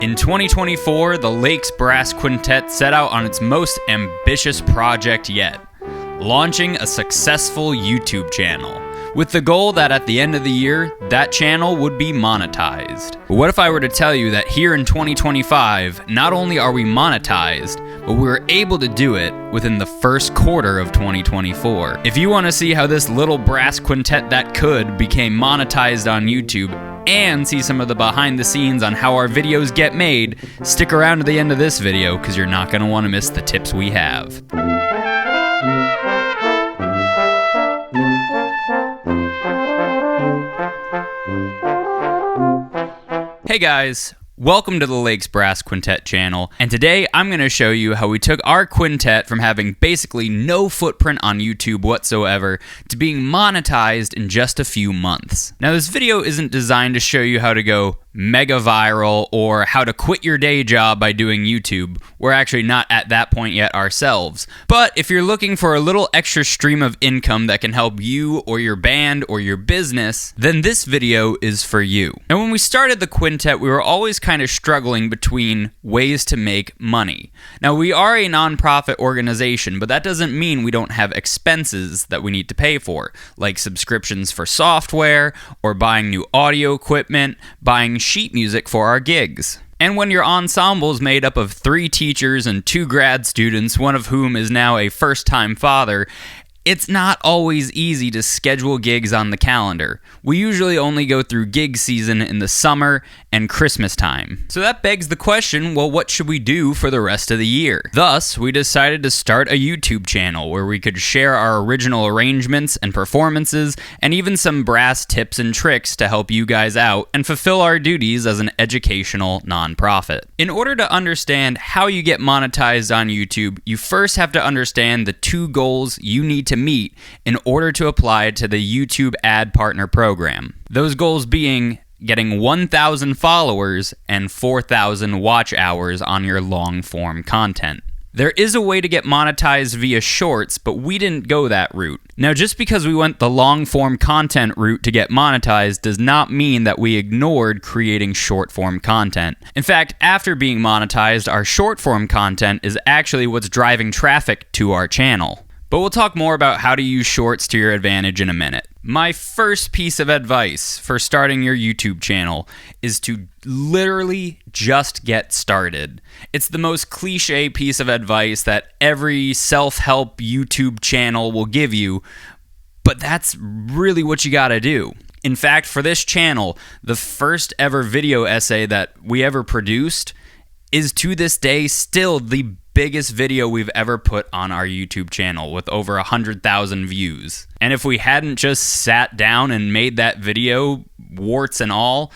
In 2024, the Lakes Brass Quintet set out on its most ambitious project yet, launching a successful YouTube channel, with the goal that at the end of the year, that channel would be monetized. But what if I were to tell you that here in 2025, not only are we monetized, but we were able to do it within the first quarter of 2024. If you want to see how this little brass quintet that could became monetized on YouTube, and see some of the behind the scenes on how our videos get made, stick around to the end of this video because you're not going to want to miss the tips we have. Hey guys, welcome to the Lakes Brass Quintet channel, and today I'm going to show you how we took our quintet from having basically no footprint on YouTube whatsoever to being monetized in just a few months. Now this video isn't designed to show you how to go mega viral or how to quit your day job by doing YouTube. We're actually not at that point yet ourselves. But if you're looking for a little extra stream of income that can help you or your band or your business, then this video is for you. Now when we started the quintet, we were always kind of struggling between ways to make money. Now we are a nonprofit organization, but that doesn't mean we don't have expenses that we need to pay for, like subscriptions for software or buying new audio equipment, buying sheet music for our gigs. And when your ensemble is made up of 3 teachers and 2 grad students, one of whom is now a first-time father, it's not always easy to schedule gigs on the calendar. We usually only go through gig season in the summer and Christmas time. So that begs the question, well, what should we do for the rest of the year? Thus, we decided to start a YouTube channel where we could share our original arrangements and performances and even some brass tips and tricks to help you guys out and fulfill our duties as an educational nonprofit. In order to understand how you get monetized on YouTube, you first have to understand the 2 goals you need to meet in order to apply to the YouTube Ad Partner Program. Those goals being getting 1,000 followers and 4,000 watch hours on your long-form content. There is a way to get monetized via shorts, but we didn't go that route. Now, just because we went the long-form content route to get monetized does not mean that we ignored creating short-form content. In fact, after being monetized, our short-form content is actually what's driving traffic to our channel. But we'll talk more about how to use shorts to your advantage in a minute. My first piece of advice for starting your YouTube channel is to literally just get started. It's the most cliche piece of advice that every self-help YouTube channel will give you, but that's really what you gotta do. In fact, for this channel, the first ever video essay that we ever produced is to this day still the biggest video we've ever put on our YouTube channel with over 100,000 views. And if we hadn't just sat down and made that video, warts and all,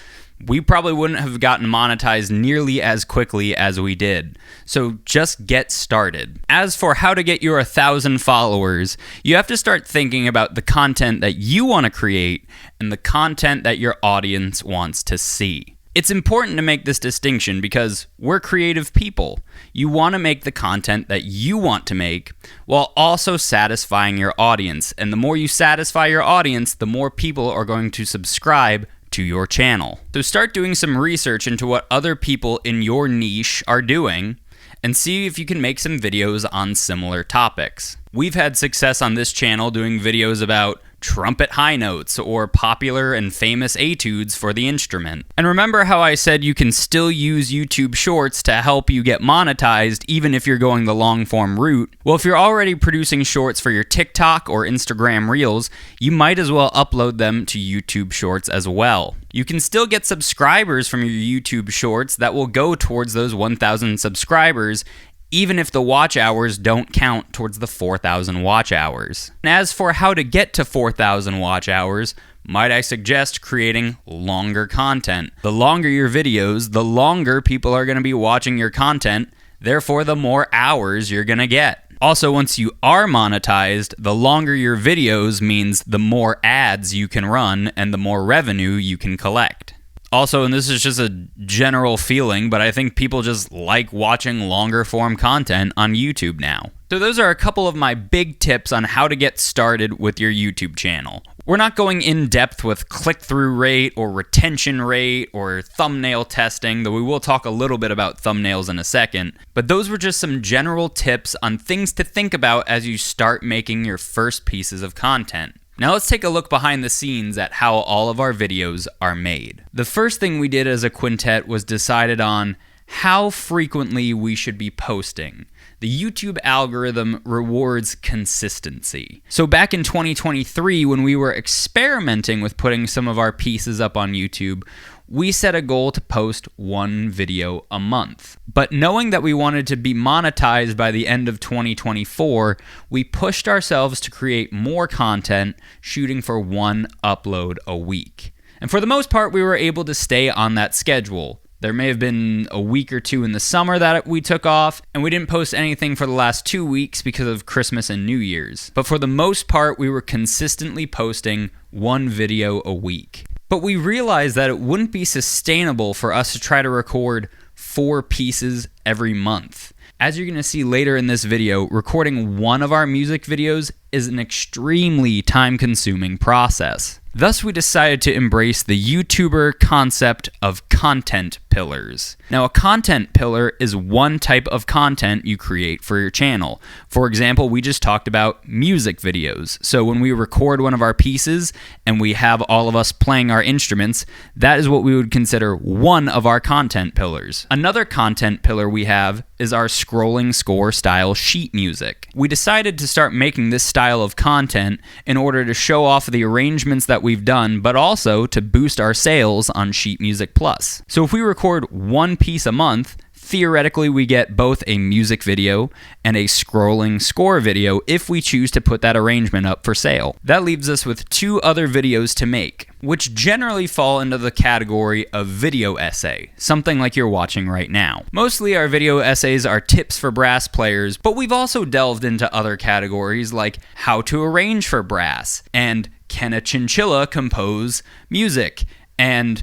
we probably wouldn't have gotten monetized nearly as quickly as we did. So just get started. As for how to get your 1,000 followers, you have to start thinking about the content that you want to create and the content that your audience wants to see. It's important to make this distinction because we're creative people. You want to make the content that you want to make while also satisfying your audience. And the more you satisfy your audience, the more people are going to subscribe to your channel. So start doing some research into what other people in your niche are doing and see if you can make some videos on similar topics. We've had success on this channel doing videos about trumpet high notes or popular and famous etudes for the instrument. And remember how I said you can still use YouTube Shorts to help you get monetized even if you're going the long form route? Well, if you're already producing shorts for your TikTok or Instagram Reels, you might as well upload them to YouTube Shorts as well. You can still get subscribers from your YouTube Shorts that will go towards those 1,000 subscribers even if the watch hours don't count towards the 4,000 watch hours. And as for how to get to 4,000 watch hours, might I suggest creating longer content. The longer your videos, the longer people are going to be watching your content, therefore the more hours you're going to get. Also, once you are monetized, the longer your videos means the more ads you can run and the more revenue you can collect. Also, and this is just a general feeling, but I think people just like watching longer form content on YouTube now. So those are a couple of my big tips on how to get started with your YouTube channel. We're not going in depth with click-through rate or retention rate or thumbnail testing, though we will talk a little bit about thumbnails in a second. But those were just some general tips on things to think about as you start making your first pieces of content. Now let's take a look behind the scenes at how all of our videos are made. The first thing we did as a quintet was decided on how frequently we should be posting. The YouTube algorithm rewards consistency. So back in 2023, when we were experimenting with putting some of our pieces up on YouTube, we set a goal to post one video a month. But knowing that we wanted to be monetized by the end of 2024, we pushed ourselves to create more content, shooting for one upload a week. And for the most part, we were able to stay on that schedule. There may have been a week or two in the summer that we took off, and we didn't post anything for the last 2 weeks because of Christmas and New Year's. But for the most part, we were consistently posting one video a week. But we realized that it wouldn't be sustainable for us to try to record 4 pieces every month. As you're going to see later in this video, recording one of our music videos is an extremely time-consuming process. Thus, we decided to embrace the YouTuber concept of content pillars. Now, a content pillar is one type of content you create for your channel. For example, we just talked about music videos. So when we record one of our pieces and we have all of us playing our instruments, that is what we would consider one of our content pillars. Another content pillar we have is our scrolling score style sheet music. We decided to start making this style of content in order to show off the arrangements that we've done, but also to boost our sales on Sheet Music Plus. So if we record one piece a month, theoretically we get both a music video and a scrolling score video if we choose to put that arrangement up for sale. That leaves us with 2 other videos to make, which generally fall into the category of video essay, something like you're watching right now. Mostly our video essays are tips for brass players, but we've also delved into other categories like how to arrange for brass, and can a chinchilla compose music, and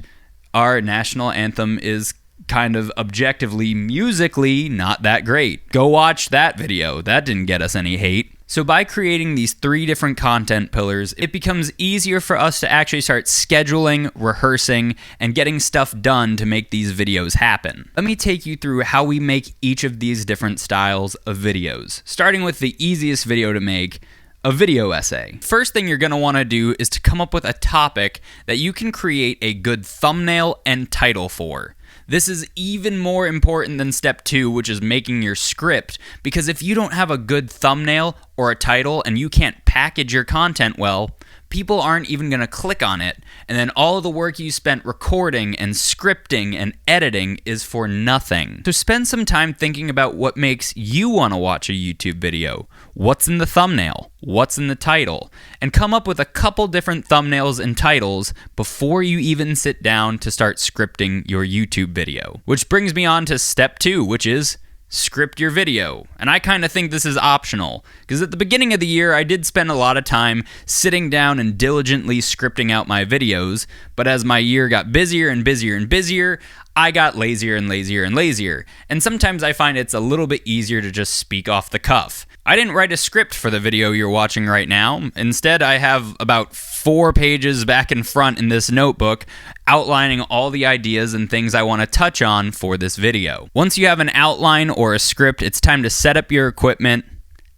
our national anthem is kind of objectively musically not that great. Go watch that video. That didn't get us any hate. So by creating these 3 different content pillars, it becomes easier for us to actually start scheduling, rehearsing, and getting stuff done to make these videos happen. Let me take you through how we make each of these different styles of videos, starting with the easiest video to make, a video essay. First thing you're going to want to do is to come up with a topic that you can create a good thumbnail and title for. This is even more important than step 2, which is making your script, because if you don't have a good thumbnail or a title and you can't package your content well, people aren't even going to click on it, and then all of the work you spent recording and scripting and editing is for nothing. So spend some time thinking about what makes you want to watch a YouTube video. What's in the thumbnail? What's in the title? And come up with a couple different thumbnails and titles before you even sit down to start scripting your YouTube video. Which brings me on to step 2, which is script your video. And I kind of think this is optional, because at the beginning of the year I did spend a lot of time sitting down and diligently scripting out my videos, but as my year got busier and busier and busier, I got lazier and lazier and lazier. And sometimes I find it's a little bit easier to just speak off the cuff. I didn't write a script for the video you're watching right now. Instead, I have about 4 pages back and front in this notebook outlining all the ideas and things I want to touch on for this video. Once you have an outline or a script, it's time to set up your equipment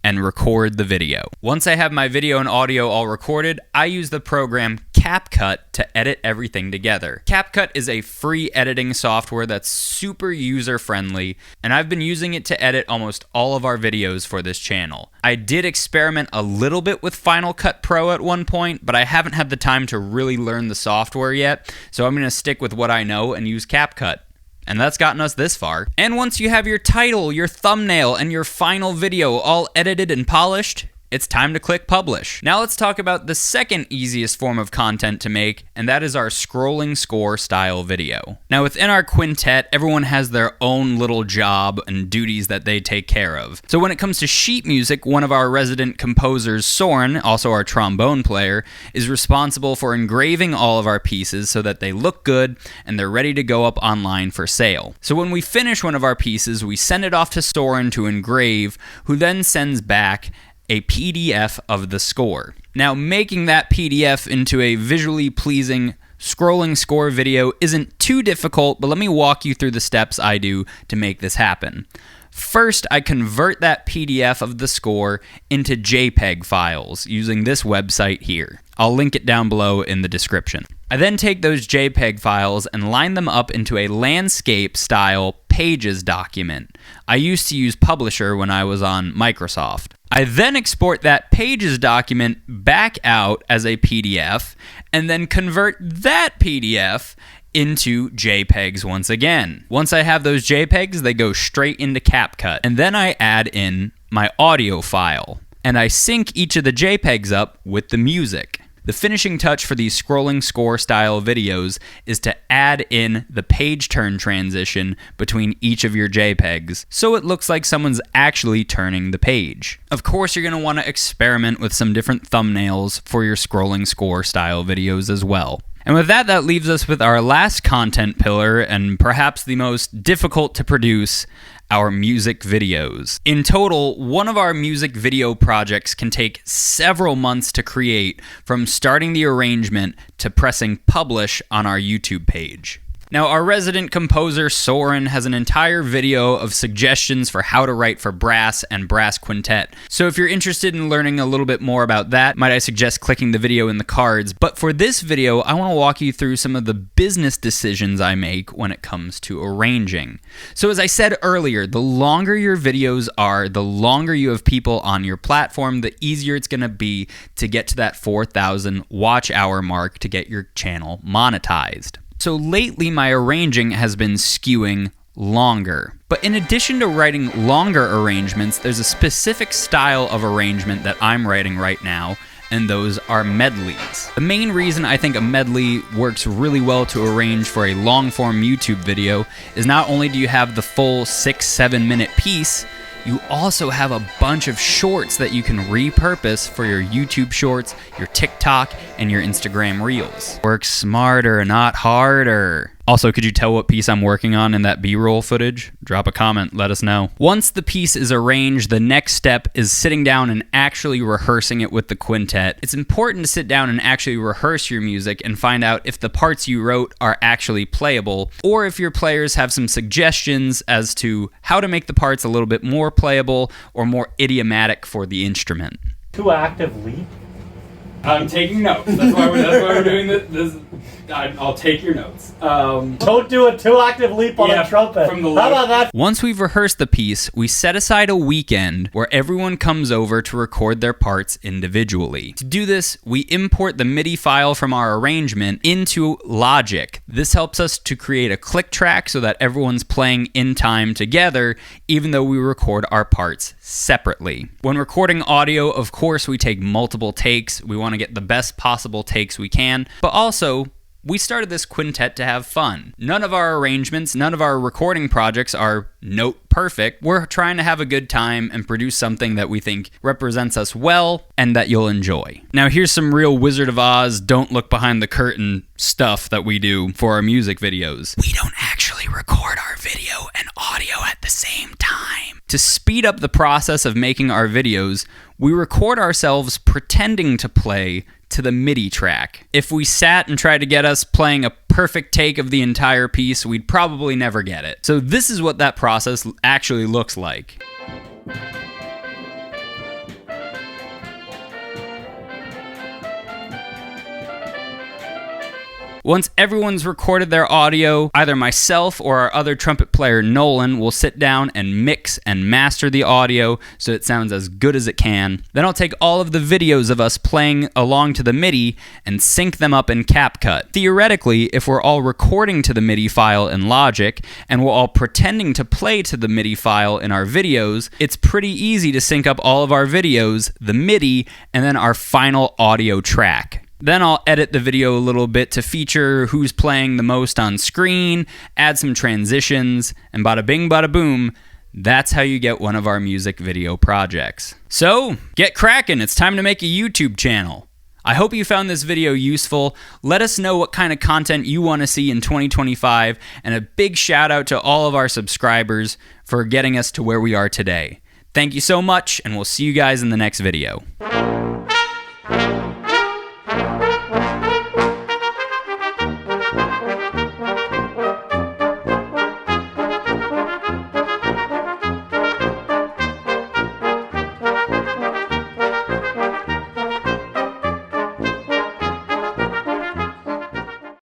and record the video. Once I have my video and audio all recorded, I use the program CapCut to edit everything together. CapCut is a free editing software that's super user-friendly, and I've been using it to edit almost all of our videos for this channel. I did experiment a little bit with Final Cut Pro at one point, but I haven't had the time to really learn the software yet, so I'm going to stick with what I know and use CapCut. And that's gotten us this far. And once you have your title, your thumbnail, and your final video all edited and polished, it's time to click publish. Now let's talk about the second easiest form of content to make, and that is our scrolling score style video. Now within our quintet, everyone has their own little job and duties that they take care of. So when it comes to sheet music, one of our resident composers, Soren, also our trombone player, is responsible for engraving all of our pieces so that they look good and they're ready to go up online for sale. So when we finish one of our pieces, we send it off to Soren to engrave, who then sends back a PDF of the score. Now, making that PDF into a visually pleasing scrolling score video isn't too difficult, but let me walk you through the steps I do to make this happen. First, I convert that PDF of the score into JPEG files using this website here. I'll link it down below in the description. I then take those JPEG files and line them up into a landscape-style Pages document. I used to use Publisher when I was on Microsoft. I then export that Pages document back out as a PDF and then convert that PDF into JPEGs once again. Once I have those JPEGs, they go straight into CapCut. And then I add in my audio file. And I sync each of the JPEGs up with the music. The finishing touch for these scrolling score style videos is to add in the page turn transition between each of your JPEGs, so it looks like someone's actually turning the page. Of course, you're going to want to experiment with some different thumbnails for your scrolling score style videos as well. And with that, that leaves us with our last content pillar, and perhaps the most difficult to produce, our music videos. In total, one of our music video projects can take several months to create, from starting the arrangement to pressing publish on our YouTube page. Now, our resident composer, Soren, has an entire video of suggestions for how to write for brass and brass quintet. So if you're interested in learning a little bit more about that, might I suggest clicking the video in the cards. But for this video, I want to walk you through some of the business decisions I make when it comes to arranging. So as I said earlier, the longer your videos are, the longer you have people on your platform, the easier it's going to be to get to that 4,000 watch hour mark to get your channel monetized. So lately, my arranging has been skewing longer. But in addition to writing longer arrangements, there's a specific style of arrangement that I'm writing right now, and those are medleys. The main reason I think a medley works really well to arrange for a long-form YouTube video is not only do you have the full 6-7 minute piece, you also have a bunch of shorts that you can repurpose for your YouTube shorts, your TikTok, and your Instagram Reels. Work smarter, not harder. Also, could you tell what piece I'm working on in that B-roll footage? Drop a comment, let us know. Once the piece is arranged, the next step is sitting down and actually rehearsing it with the quintet. It's important to sit down and actually rehearse your music and find out if the parts you wrote are actually playable, or if your players have some suggestions as to how to make the parts a little bit more playable or more idiomatic for the instrument. Too active leap? I'm taking notes. That's why we're doing this. I'll take your notes. Don't do a too active leap on the trumpet. How about that? Once we've rehearsed the piece, we set aside a weekend where everyone comes over to record their parts individually. To do this, we import the MIDI file from our arrangement into Logic. This helps us to create a click track so that everyone's playing in time together, even though we record our parts separately. When recording audio, of course, we take multiple takes. We want to get the best possible takes we can, but also, we started this quintet to have fun. None of our arrangements, none of our recording projects are note perfect. We're trying to have a good time and produce something that we think represents us well and that you'll enjoy. Now here's some real Wizard of Oz, don't look behind the curtain stuff that we do for our music videos. We don't actually record our video and audio at the same time. To speed up the process of making our videos, we record ourselves pretending to play to the MIDI track. If we sat and tried to get us playing a perfect take of the entire piece, we'd probably never get it. So this is what that process actually looks like. Once everyone's recorded their audio, either myself or our other trumpet player, Nolan, will sit down and mix and master the audio so it sounds as good as it can. Then I'll take all of the videos of us playing along to the MIDI and sync them up in CapCut. Theoretically, if we're all recording to the MIDI file in Logic and we're all pretending to play to the MIDI file in our videos, it's pretty easy to sync up all of our videos, the MIDI, and then our final audio track. Then I'll edit the video a little bit to feature who's playing the most on screen, add some transitions, and bada bing bada boom, that's how you get one of our music video projects. So, get cracking, it's time to make a YouTube channel. I hope you found this video useful. Let us know what kind of content you want to see in 2025, and a big shout out to all of our subscribers for getting us to where we are today. Thank you so much, and we'll see you guys in the next video.